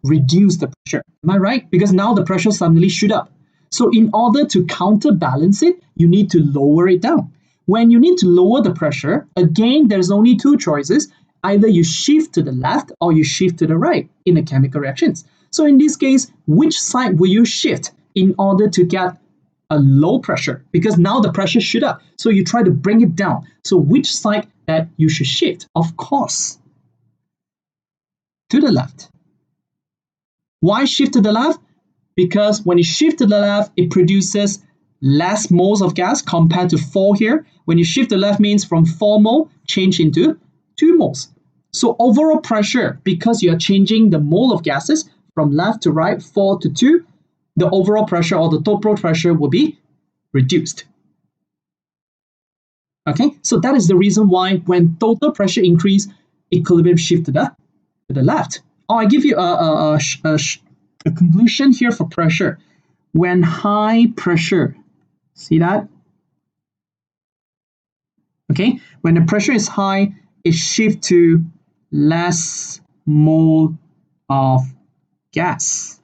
reduce the pressure. Am I right? Because now the pressure suddenly shoot up. So in order to counterbalance it, you need to lower it down. When you need to lower the pressure, again, there's only 2 choices. Either you shift to the left or you shift to the right in the chemical reactions. So in this case, which side will you shift in order to get a low pressure? Because now the pressure shoot up. So you try to bring it down. So which side that you should shift? Of course, to the left. Why shift to the left? Because when you shift to the left, it produces less moles of gas compared to 4 here. When you shift to the left means from 4 mole, change into 2 moles. So overall pressure, because you are changing the mole of gases from left to right, 4 to 2, the overall pressure or the total pressure will be reduced. Okay, so that is the reason why when total pressure increase, equilibrium shift to the left. I give you a conclusion here for pressure. When high pressure, see that? Okay, when the pressure is high, it shifts to less mole of gas.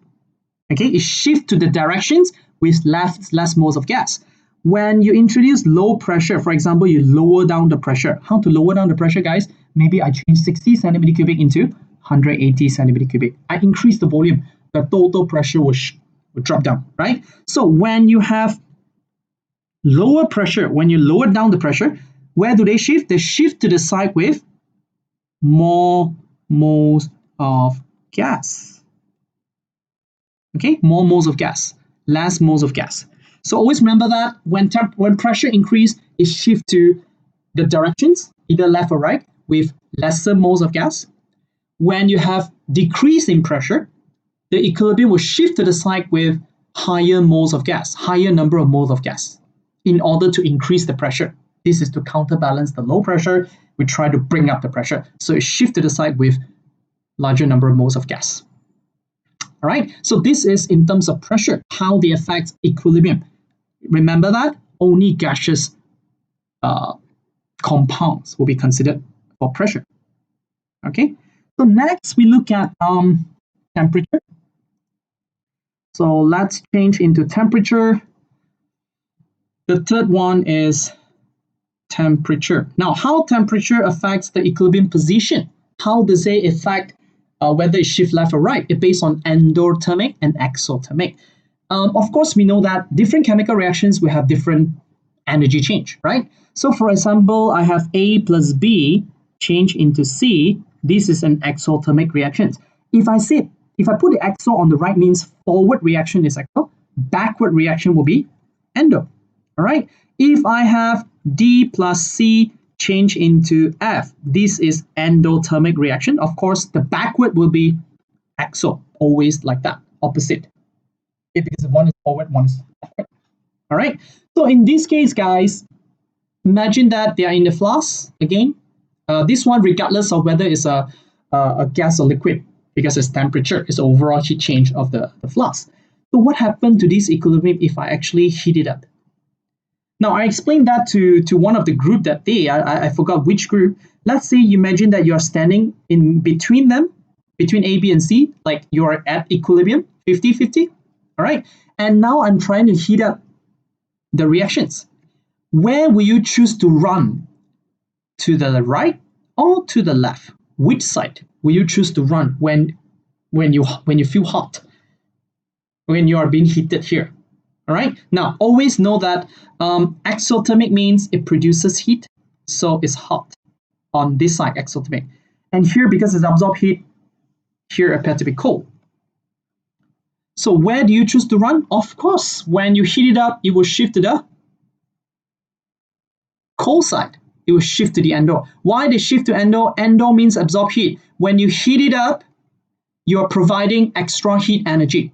Okay, it shifts to the directions with less moles of gas. When you introduce low pressure, for example, you lower down the pressure. How to lower down the pressure, guys? Maybe I change 60 centimeter cubic into 180 centimeter cubic. I increase the volume. The total pressure will drop down, right? So when you have lower pressure, when you lower down the pressure, where do they shift? They shift to the side with more moles of gas. Okay, more moles of gas, less moles of gas. So always remember that when pressure increase, it shifts to the directions, either left or right, with lesser moles of gas. When you have decrease in pressure, the equilibrium will shift to the side with higher moles of gas, higher number of moles of gas, in order to increase the pressure. This is to counterbalance the low pressure. We try to bring up the pressure. So it shifts to the side with larger number of moles of gas. All right, so this is in terms of pressure, how they affect equilibrium. Remember that only gaseous compounds will be considered for pressure. Okay, so next we look at temperature. So let's change into temperature. The third one is temperature. Now, how temperature affects the equilibrium position? How does it affect whether it shifts left or right? It's based on endothermic and exothermic. Of course, we know that different chemical reactions will have different energy change, right? So for example, I have A plus B change into C. This is an exothermic reaction. If I put the exo on the right means forward reaction is exo, backward reaction will be endo. All right. If I have D plus C change into F, this is endothermic reaction. Of course, the backward will be exo, always like that, opposite. Because one is forward, one is backward. All right. So in this case, guys, imagine that they are in the flask again. This one, regardless of whether it's a gas or liquid, because it's temperature, it's overall heat change of the flask. So what happened to this equilibrium if I actually heat it up? Now, I explained that to one of the group that day. I forgot which group. Let's say you imagine that you're standing in between them, between A, B, and C, like you're at equilibrium, 50-50. All right. And now I'm trying to heat up the reactions. Where will you choose to run? To the right or to the left? Which side will you choose to run when you feel hot? When you are being heated here. All right. Now, always know that exothermic means it produces heat, so it's hot on this side, exothermic. And here, because it's absorbed heat, here appear to be cold. So where do you choose to run? Of course, when you heat it up, it will shift to the cold side. It will shift to the endo. Why they shift to endo? Endo means absorb heat. When you heat it up, you're providing extra heat energy.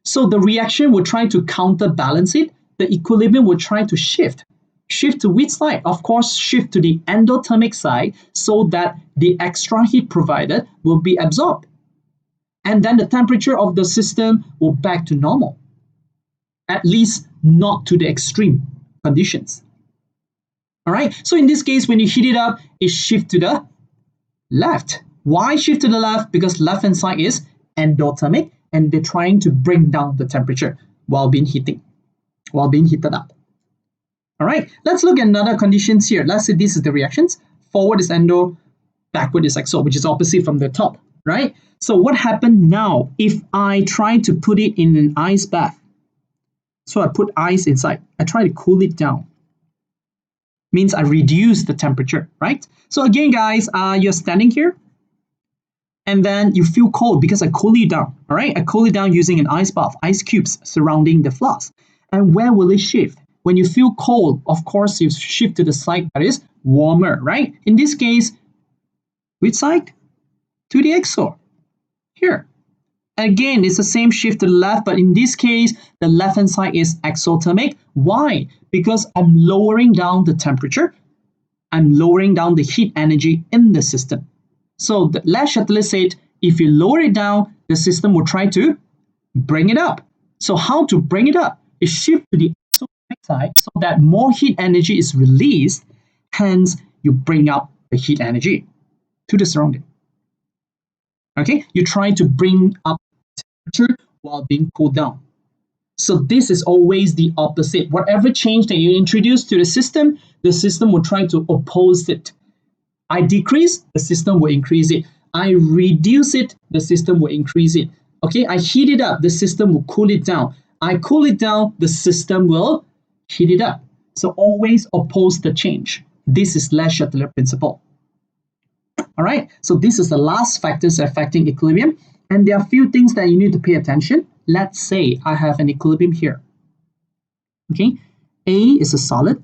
So the reaction will try to counterbalance it. The equilibrium will try to shift. Shift to which side? Of course, shift to the endothermic side so that the extra heat provided will be absorbed. And then the temperature of the system will back to normal. At least not to the extreme conditions. All right. So in this case, when you heat it up, it shifts to the left. Why shift to the left? Because left hand side is endothermic and they're trying to bring down the temperature while being heated up. All right. Let's look at another conditions here. Let's say this is the reactions. Forward is endo, backward is exo, which is opposite from the top, right? So what happened now if I try to put it in an ice bath? So I put ice inside. I try to cool it down. Means I reduce the temperature, right? So again, guys, you're standing here and then you feel cold because I cool it down, all right? I cool it down using an ice bath, ice cubes surrounding the flask. And where will it shift? When you feel cold, of course, you shift to the side that is warmer, right? In this case, which side? To the exo, here. Again, it's the same shift to the left, but in this case, the left-hand side is exothermic. Why? Because I'm lowering down the temperature. I'm lowering down the heat energy in the system. So Les Chatelier said, if you lower it down, the system will try to bring it up. So how to bring it up? It shift to the exothermic side so that more heat energy is released. Hence, you bring up the heat energy to the surrounding. Okay, you try to bring up temperature while being cooled down. So this is always the opposite. Whatever change that you introduce to the system will try to oppose it. I decrease, the system will increase it. I reduce it, the system will increase it. Okay, I heat it up, the system will cool it down. I cool it down, the system will heat it up. So always oppose the change. This is Les Chatelier principle. All right, so this is the last factors affecting equilibrium. And there are a few things that you need to pay attention. Let's say I have an equilibrium here. Okay, A is a solid,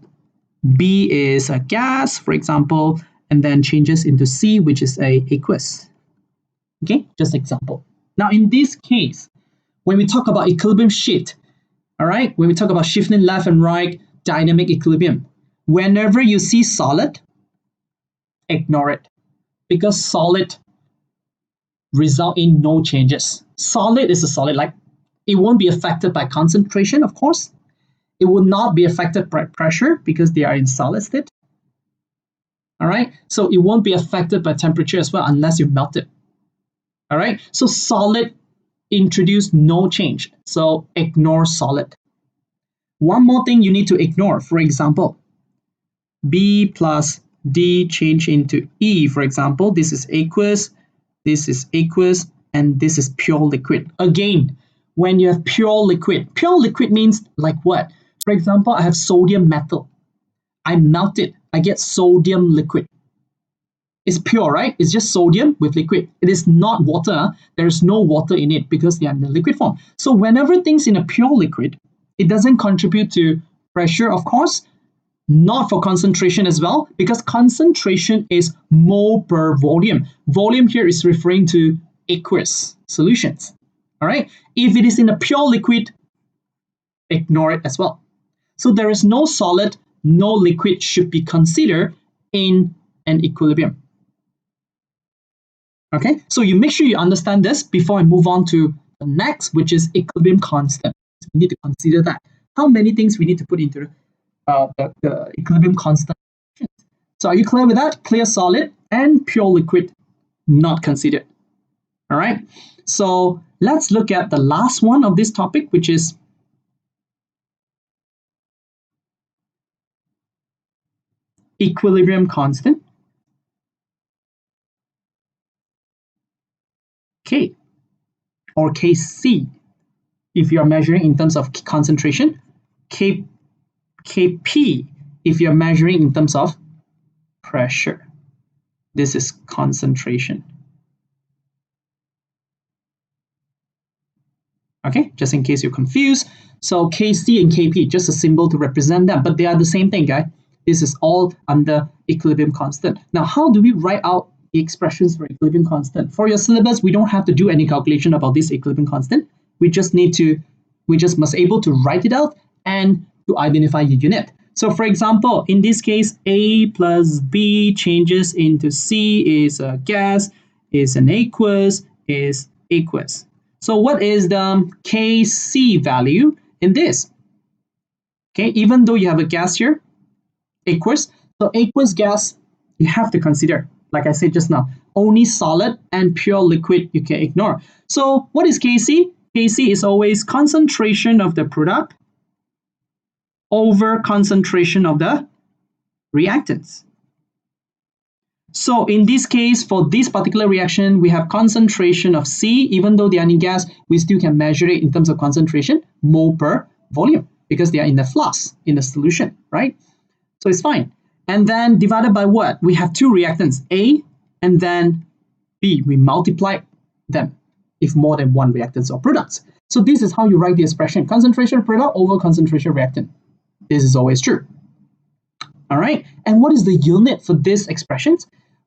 B is a gas, for example, and then changes into C, which is a aqueous. Okay, just example. Now, in this case, when we talk about equilibrium shift, all right, when we talk about shifting left and right, dynamic equilibrium, whenever you see solid, ignore it because solid result in no changes. Solid is a solid, like it won't be affected by concentration, of course. It will not be affected by pressure because they are in solid state. All right, so it won't be affected by temperature as well unless you melt it. All right, so solid introduce no change, so ignore solid. One more thing you need to ignore, for example, B plus D change into E, for example, this is aqueous, and this is pure liquid. Again, when you have pure liquid means like what? For example, I have sodium metal. I melt it, I get sodium liquid. It's pure, right? It's just sodium with liquid. It is not water. There is no water in it because they are in the liquid form. So whenever things in a pure liquid, it doesn't contribute to pressure, of course. not for concentration as well, because concentration is mole per volume. Volume here is referring to aqueous solutions. All right. If it is in a pure liquid, ignore it as well. So there is no solid, no liquid should be considered in an equilibrium. Okay, so you make sure you understand this before I move on to the next, which is equilibrium constant. We need to consider that. How many things we need to put into the equilibrium constant? So are you clear with that? Clear solid and pure liquid not considered. All right, so let's look at the last one of this topic, which is equilibrium constant. K or Kc if you are measuring in terms of concentration, Kp if you're measuring in terms of pressure. This is concentration. Okay, just in case you're confused. So Kc and Kp, just a symbol to represent them, but they are the same thing, guys. This is all under equilibrium constant. Now, how do we write out the expressions for equilibrium constant? For your syllabus, we don't have to do any calculation about this equilibrium constant. We just must able to write it out and to identify your unit. So for example, in this case, A plus B changes into C is a gas, is an aqueous, is aqueous. So what is the Kc value in this? Okay, even though you have a gas here, aqueous, so aqueous gas, you have to consider, like I said just now, only solid and pure liquid you can ignore. So what is Kc? Kc is always concentration of the product over concentration of the reactants. So in this case, for this particular reaction, we have concentration of C. Even though they are in gas, we still can measure it in terms of concentration, mole per volume, because they are in the flask, in the solution, right? So it's fine. And then divided by what? We have two reactants, A and then B. We multiply them if more than one reactants or products. So this is how you write the expression, concentration product over concentration reactant. This is always true. All right. And what is the unit for this expression?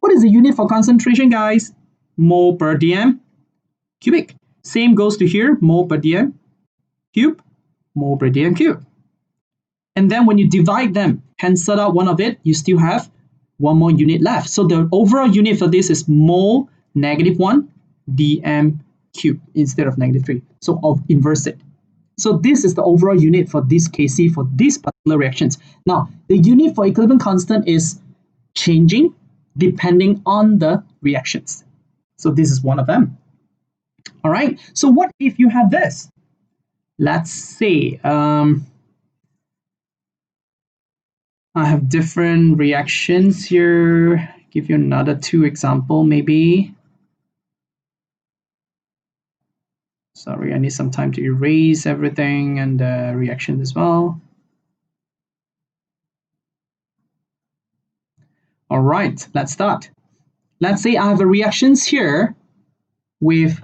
What is the unit for concentration, guys? Mole per dm cubic. Same goes to here, mole per dm cube, mole per dm cube. And then when you divide them, cancel out one of it, you still have one more unit left. So the overall unit for this is mole -1 dm cube instead of -3. So I'll inverse it. So this is the overall unit for this Kc for these particular reactions. Now, the unit for equilibrium constant is changing depending on the reactions. So this is one of them. All right. So what if you have this? Let's say I have different reactions here. Give you another two example maybe. Sorry, I need some time to erase everything and the reaction as well. All right, let's start. Let's say I have a reactions here with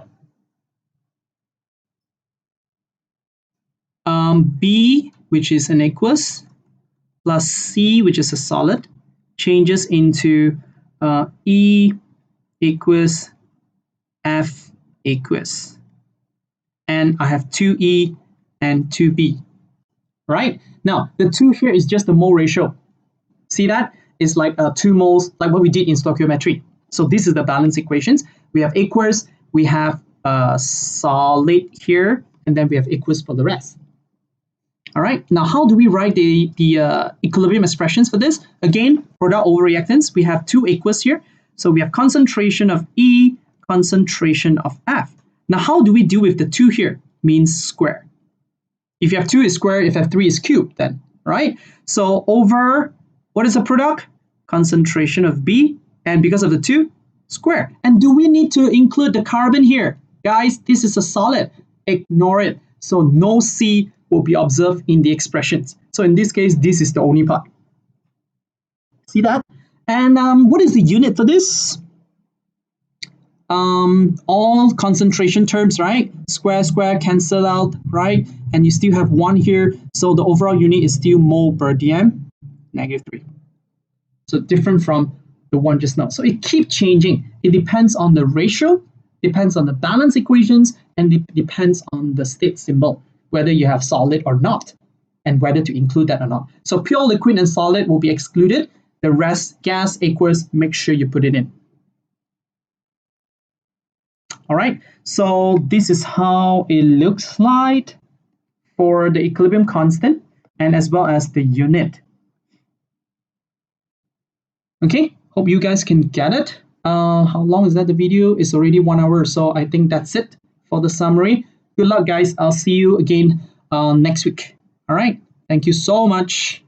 B, which is an aqueous, plus C, which is a solid, changes into E aqueous, F aqueous. And I have 2E and 2B, right? Now, the 2 here is just the mole ratio. See that? It's like 2 moles, like what we did in stoichiometry. So this is the balance equations. We have aqueous, we have solid here, and then we have aqueous for the rest. All right, now how do we write the equilibrium expressions for this? Again, product over reactants, we have 2 aqueous here. So we have concentration of E, concentration of F. Now, how do we do with the 2 here? Means square. If you have 2 is square, if you have 3 is cube then, right? So over, what is the product? Concentration of B, and because of the 2, square. And do we need to include the carbon here? Guys, this is a solid. Ignore it. So no C will be observed in the expressions. So in this case, this is the only part. See that? And what is the unit for this? All concentration terms, right? Square, square, cancel out, right? And you still have 1 here. So the overall unit is still mole per dm. -3. So different from the one just now. So it keeps changing. It depends on the ratio, depends on the balance equations, and it depends on the state symbol, whether you have solid or not, and whether to include that or not. So pure liquid and solid will be excluded. The rest, gas, aqueous, make sure you put it in. All right, so this is how it looks like for the equilibrium constant and as well as the unit. Okay, hope you guys can get it. How long is that? The video is already 1 hour, so I think that's it for the summary. Good luck, guys. I'll see you again next week. All right, thank you so much.